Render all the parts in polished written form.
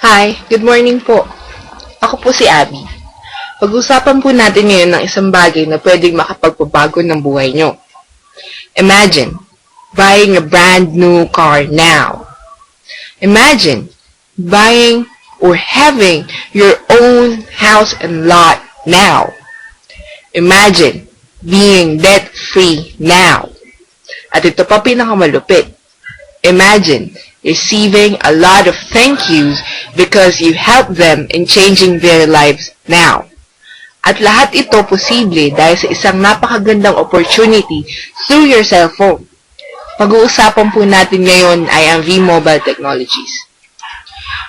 Hi, good morning po. Ako po si Abby. Pag-usapan po natin ngayon ng isang bagay na pwedeng makapagpabago ng buhay nyo. Imagine, buying a brand new car now. Imagine, buying or having your own house and lot now. Imagine, being debt-free now. At ito pa pinakamalupit. Imagine, receiving a lot of thank yous because you helped them in changing their lives now. At lahat ito posible dahil sa isang napakagandang opportunity through your cell phone. Pag-uusapan po natin ngayon ay ang V-Mobile Technologies.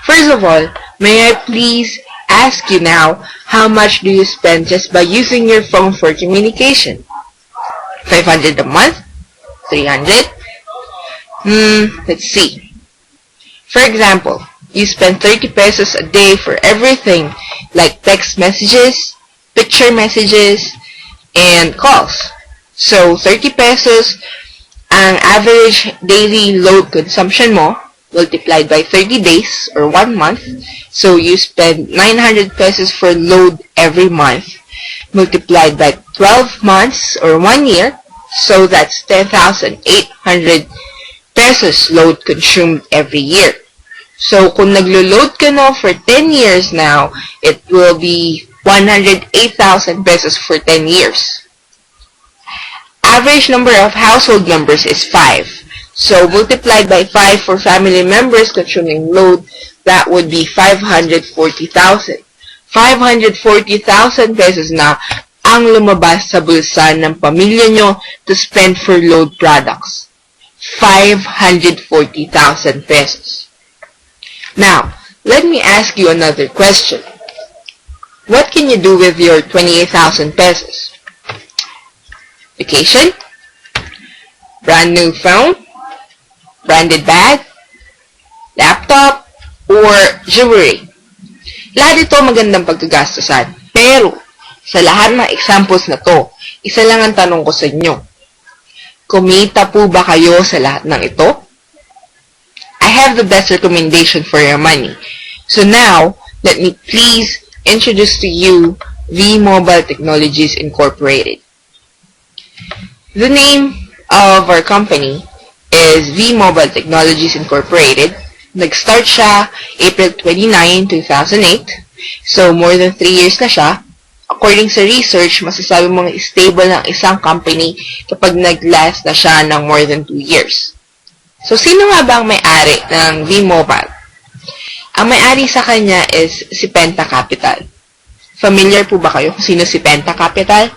First of all, may I please ask you now, how much do you spend just by using your phone for communication? 500 a month? 300? Let's see. For example, you spend 30 pesos a day for everything like text messages, picture messages, and calls. So, 30 pesos ang average daily load consumption mo multiplied by 30 days or 1 month. So, you spend 900 pesos for load every month multiplied by 12 months or 1 year. So, that's 10,800 pesos load consumed every year. So, kung naglo-load ka na for 10 years now, it will be 108,000 pesos for 10 years. Average number of household members is 5. So, multiplied by 5 for family members consuming load, that would be 540,000. 540,000 pesos na ang lumabas sa bulsa ng pamilya nyo to spend for load products. 540,000 pesos. Now, let me ask you another question. What can you do with your 28,000 pesos? Vacation? Brand new phone? Branded bag? Laptop? Or jewelry? Lahat ito magandang pagkagastusan. Pero, sa lahat ng examples na to, isa lang ang tanong ko sa inyo. Kumita po ba kayo sa lahat ng ito? I have the best recommendation for your money. So now, let me please introduce to you V-Mobile Technologies Incorporated. The name of our company is V-Mobile Technologies Incorporated. Nag-start siya April 29, 2008. So, more than 3 years na siya. According sa research, masasabi mong stable ng isang company kapag nag-last na siya ng more than 2 years. So, sino nga ba ang may-ari ng V-Mobile? Ang may-ari sa kanya is si Penta Capital. Familiar po ba kayo kung sino si Penta Capital?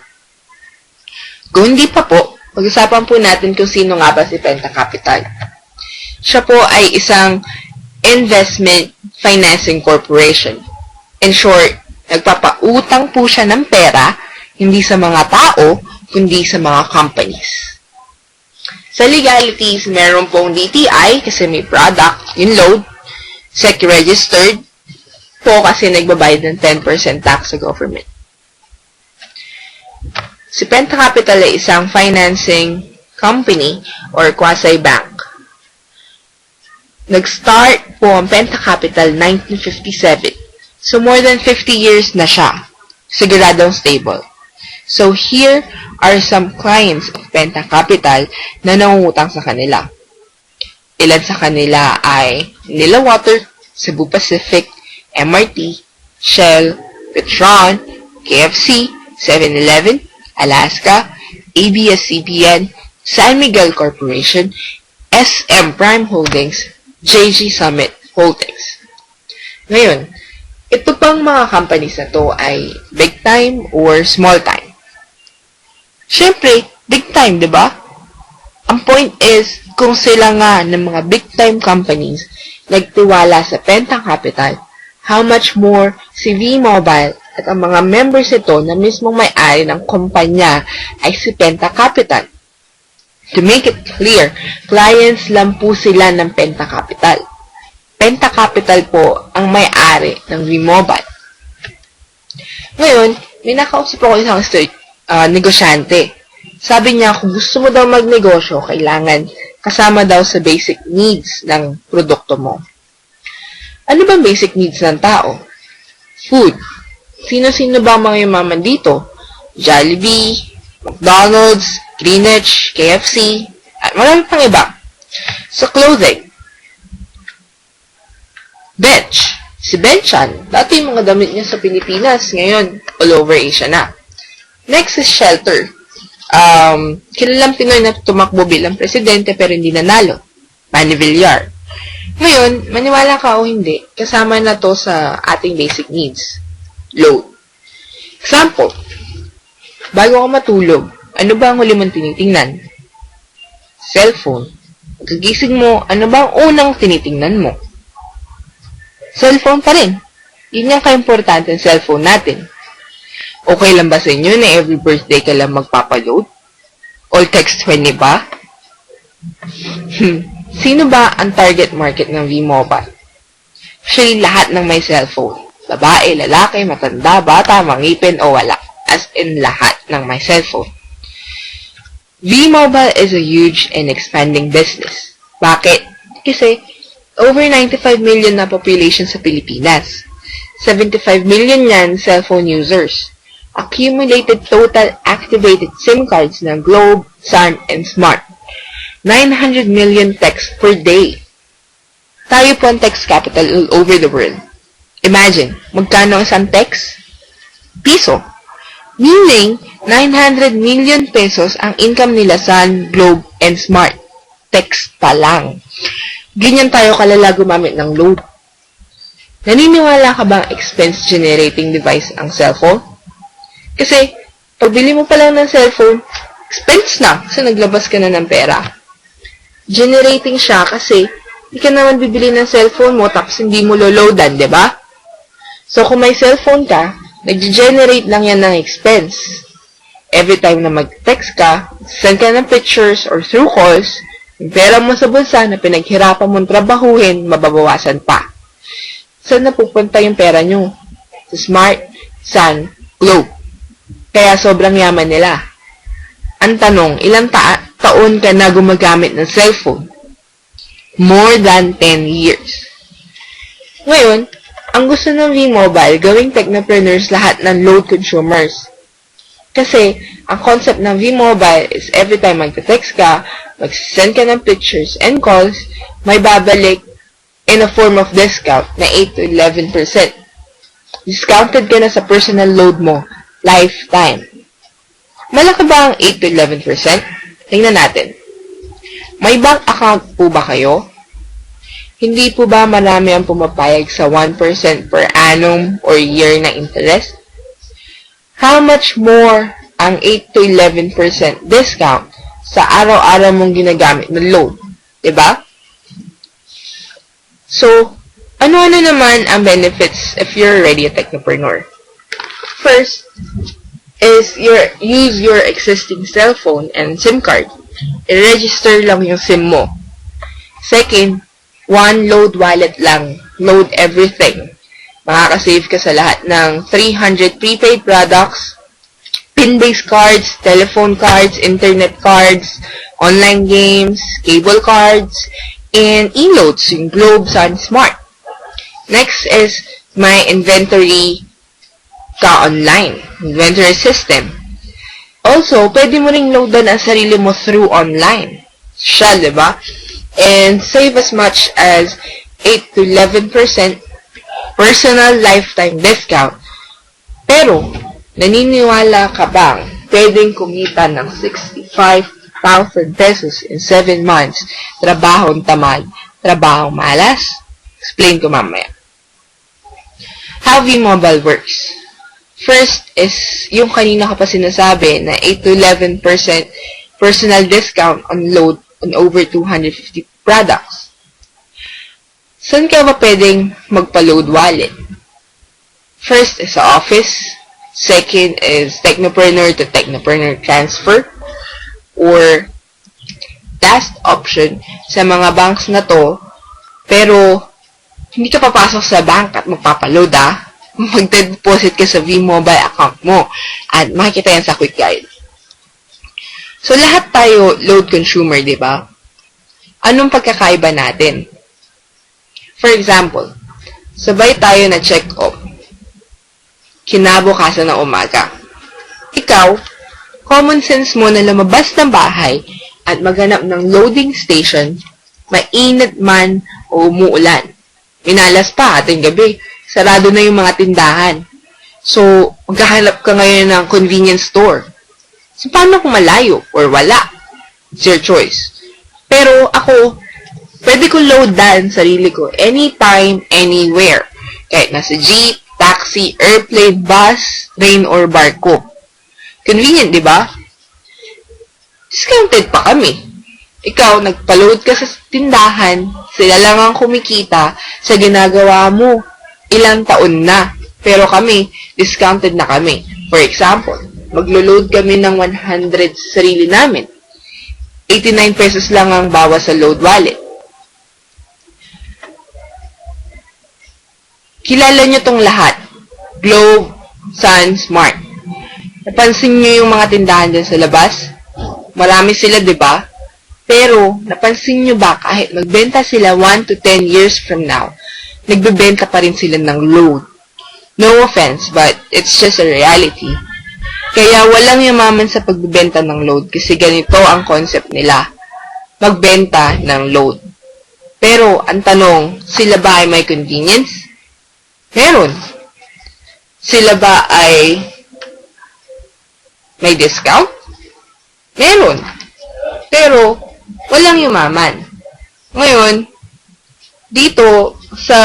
Kung hindi pa po, pag-usapan po natin kung sino nga ba si Penta Capital. Siya po ay isang investment financing corporation. In short, nagpapautang po siya ng pera, hindi sa mga tao, kundi sa mga companies. Sa legalities, meron pong DTI kasi may product, yung load, SEC-registered po kasi nagbabayad ng 10% tax sa government. Si Penta Capital ay isang financing company or quasi-bank. Nag-start po ang Penta Capital 1957. So, more than 50 years na siya. Siguradong stable. So, here are some clients of Penta Capital na nangungutang sa kanila. Ilan sa kanila ay Manila Water, Cebu Pacific, MRT, Shell, Petron, KFC, 7-Eleven, Alaska, ABS-CBN, San Miguel Corporation, SM Prime Holdings, JG Summit Holdings. Ngayon, ito pang mga companies na to ay big time or small time. Siyempre, big time, di ba? Ang point is, kung sila nga ng mga big time companies nagtiwala sa Penta Capital, how much more si V-Mobile at ang mga members ito na mismong may-ari ng kumpanya ay si Penta Capital. To make it clear, clients lang po sila ng Penta Capital. Penta Capital po ang may-ari ng V-Mobile. Ngayon, may nakausap ako isang negosyante. Sabi niya, kung gusto mo daw magnegosyo, kailangan kasama daw sa basic needs ng produkto mo. Ano bang basic needs ng tao? Food. Sino-sino ba ang mga yumaman dito? Jollibee, McDonald's, Greenwich, KFC, at marami pang iba. Sa clothing. Bench. Si Benchan, dati yung mga damit niya sa Pilipinas, ngayon all over Asia na. Next is shelter. Kilalang Pinoy na tumakbo bilang presidente pero hindi nanalo. Manny Villar. Ngayon, maniwala ka o hindi, kasama na to sa ating basic needs. Load. Example, bago ka matulog, ano ba ang huli mong tinitingnan? Cellphone. Pagkagising mo, ano ba ang unang tinitingnan mo? Cellphone pa rin. Yun yung ka-importante ng cellphone natin. Okay lang ba sa inyo na every birthday ka lang magpapaload? All text 20 ba? Sino ba ang target market ng V-Mobile? Actually, lahat ng may cellphone. Babae, lalaki, matanda, bata, mangipin, o wala. As in lahat ng may cellphone. V-Mobile is a huge and expanding business. Bakit? Kasi over 95 million na population sa Pilipinas. 75 million yan cellphone users. Accumulated total activated SIM cards ng Globe, Sun, and Smart. 900 million texts per day. Tayo po ang text capital all over the world. Imagine, magkano ang isang text? Piso. Meaning, 900 million pesos ang income nila Sun, Globe, and Smart. Text pa lang. Ganyan tayo kalala gumamit ng load. Naniniwala ka bang expense-generating device ang cellphone? Kasi, pagbili mo pa lang ng cellphone, expense na kasi naglabas ka na ng pera. Generating siya kasi hindi ka naman bibili ng cellphone mo tapos hindi mo loloadan, di ba? So, kung may cellphone ka, nag-generate lang yan ng expense. Every time na mag-text ka, send ka ng pictures or through calls, yung pera mo sa bulsa na pinaghirapan mong trabahuhin, mababawasan pa. Saan napupunta yung pera nyo? Sa Smart, Sun, Globe. Kaya sobrang yaman nila. Ang tanong, ilang taon ka na gumagamit ng cellphone? More than 10 years. Ngayon, ang gusto ng V-Mobile, gawing technopreneurs lahat ng load consumers. Kasi, ang concept ng V-Mobile is every time magte-text ka, mag-send ka ng pictures and calls, may babalik in a form of discount na 8 to 11%. Discounted ka na sa personal load mo, lifetime. Malaki ba ang 8 to 11%? Tingnan natin. May bank account po ba kayo? Hindi po ba marami ang pumapayag sa 1% per annum or year na interest? How much more ang 8 to 11% discount sa araw-araw mong ginagamit na load? Diba? So, ano-ano naman ang benefits if you're already a technopreneur? First is use your existing cellphone and SIM card. I-register lang yung SIM mo. Second, one load wallet lang. Load everything. Makakasave ka sa lahat ng 300 prepaid products, PIN-based cards, telephone cards, internet cards, online games, cable cards, and e-loads, yung Globe, Sun, Smart. Next is my inventory ka online. Inventory system. Also, pwede mo ring loadan ang sarili mo through online. Siya, diba? And save as much as 8 to 11% personal lifetime discount. Pero, naniniwala ka bang pwedeng kumita ng 65,000 pesos in 7 months? Trabahong tamad, trabahong malas? Explain ko mamaya. How V-Mobile works. First is, yung kanina ka pa sinasabi na 8 to 11% personal discount on load on over 250 products. Saan ka ba pwedeng magpa-load wallet? First is sa office. Second is technopreneur to technopreneur transfer. Or last option sa mga banks na to, pero hindi ka papasok sa bank at magpapaload mag-deposit ka sa V-Mobile account mo. At makikita yan sa quick guide. So, lahat tayo load consumer, di ba? Anong pagkakaiba natin? For example, Sabay tayo na check-up. Kinabukasan ng umaga. Ikaw, common sense mo na lumabas ng bahay at maghanap ng loading station, mainit man o umuulan. Minalas pa ating gabi, sarado na yung mga tindahan. So, maghahanap ka ngayon ng convenience store. So, paano kung malayo or wala? It's your choice. Pero ako, pwede ko loadan sarili ko anytime, anywhere. Kahit nasa jeep, taxi, airplane, bus, train, or barko. Convenient, di ba? Discounted pa kami. Ikaw, nagpa-load ka sa tindahan, sila lang ang kumikita sa ginagawa mo. Ilang taon na. Pero kami, discounted na kami. For example, maglo-load kami ng 100 sa sarili namin. 89 pesos lang ang bawas sa load wallet. Kilala nyo tong lahat. Globe, Sun, Smart. Napansin nyo yung mga tindahan dyan sa labas? Marami sila, di ba? Pero, napansin nyo ba kahit magbenta sila 1 to 10 years from now, nagbebenta pa rin sila ng load? No offense, but it's just a reality. Kaya walang yumaman sa pagbebenta ng load kasi ganito ang concept nila. Magbenta ng load. Pero, ang tanong, sila ba ay may convenience? Meron. Sila ba ay may discount? Meron. Pero, walang yumaman. Ngayon, dito sa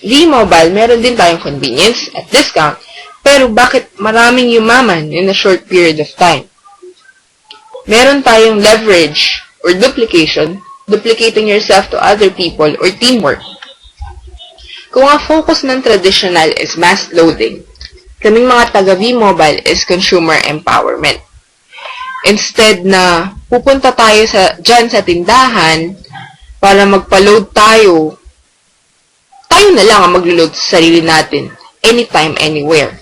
V-Mobile, meron din tayong convenience at discount. Pero bakit maraming yumaman in a short period of time? Meron tayong leverage or duplication, duplicating yourself to other people or teamwork. Kung ang focus ng traditional is mass loading, kaming mga taga V-Mobile is consumer empowerment. Instead na pupunta tayo dyan sa tindahan para magpa-load tayo na lang ang maglo-load sa sarili natin anytime, anywhere.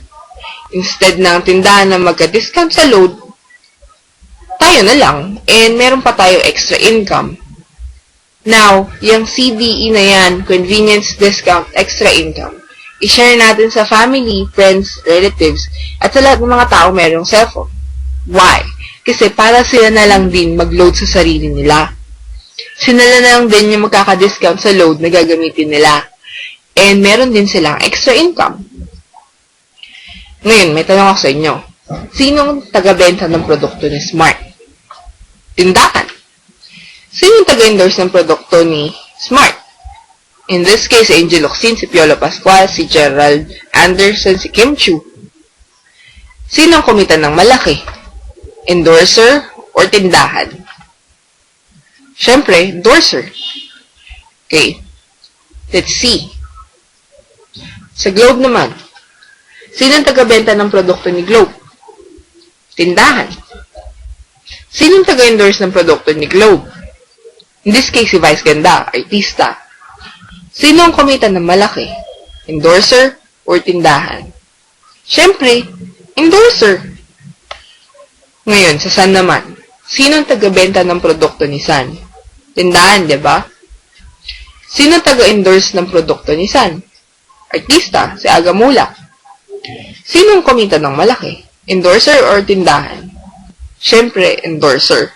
Instead ng tindahan na magka-discount sa load, tayo na lang and meron pa tayo extra income. Now, yung CDE na yan, convenience, discount, extra income, i-share natin sa family, friends, relatives, at sa lahat ng mga tao merong cellphone. Why? Kasi para sila na lang din mag-load sa sarili nila. Sila na lang din yung magkaka-discount sa load na gagamitin nila. And meron din silang extra income. Ngayon, may tanong ako sa inyo. Sinong taga-benta ng produkto ni Smart? Tindahan. Sinong taga-endorse ng produkto ni Smart? In this case, si Angel Locsin, si Piolo Pascual, si Gerald Anderson, si Kim Chu. Sinong kumita ng malaki? Endorser or tindahan? Siyempre, endorser. Okay. Let's see. Sa Globe naman, sinong taga-benta ng produkto ni Globe? Tindahan. Sinong taga-endorse ng produkto ni Globe? In this case, si Vice Ganda, artista. Sinong kumita ng malaki? Endorser or tindahan? Siyempre, endorser. Ngayon, sa Sun naman, sinong taga-benta ng produkto ni Sun? Tindahan, di ba? Sinong taga-endorse ng produkto ni Sun? Artista, si Aga Mula. Sinong kumita ng malaki? Endorser or tindahan? Siyempre, endorser.